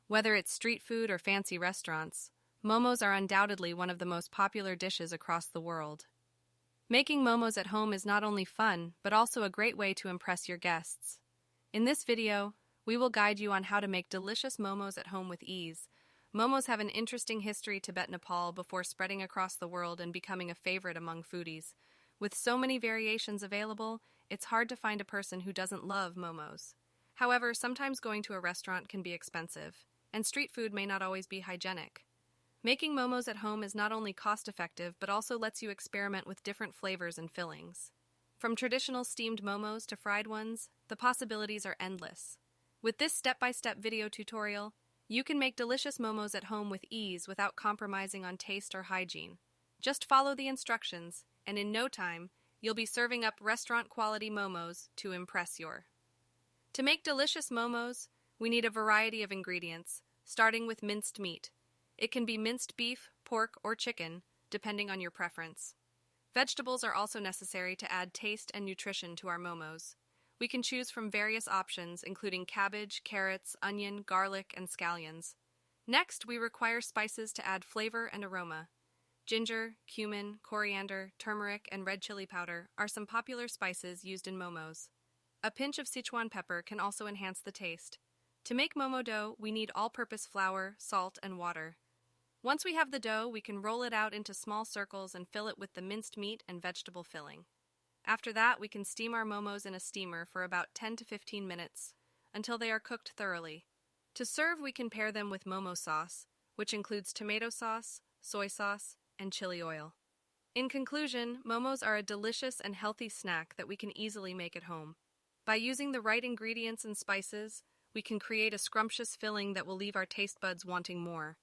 Whether it's street food or fancy restaurants, momos are undoubtedly one of the most popular dishes across the world. Making momos at home is not only fun, but also a great way to impress your guests. In this video, we will guide you on how to make delicious momos at home with ease. Momos have an interesting history to Nepal before spreading across the world and becoming a favorite among foodies. With so many variations available, it's hard to find a person who doesn't love momos. However, sometimes going to a restaurant can be expensive, and street food may not always be hygienic. Making momos at home is not only cost-effective, but also lets you experiment with different flavors and fillings. From traditional steamed momos to fried ones, the possibilities are endless. With this step-by-step video tutorial, you can make delicious momos at home with ease without compromising on taste or hygiene. Just follow the instructions, and in no time, you'll be serving up restaurant-quality momos to impress your. To make delicious momos, we need a variety of ingredients, starting with minced meat. It can be minced beef, pork, or chicken, depending on your preference. Vegetables are also necessary to add taste and nutrition to our momos. We can choose from various options, including cabbage, carrots, onion, garlic, and scallions. Next, we require spices to add flavor and aroma. Ginger, cumin, coriander, turmeric, and red chili powder are some popular spices used in momos. A pinch of Sichuan pepper can also enhance the taste. To make momo dough, we need all-purpose flour, salt, and water. Once we have the dough, we can roll it out into small circles and fill it with the minced meat and vegetable filling. After that, we can steam our momos in a steamer for about 10 to 15 minutes, until they are cooked thoroughly. To serve, we can pair them with momo sauce, which includes tomato sauce, soy sauce, and chili oil. In conclusion, momos are a delicious and healthy snack that we can easily make at home. By using the right ingredients and spices, we can create a scrumptious filling that will leave our taste buds wanting more.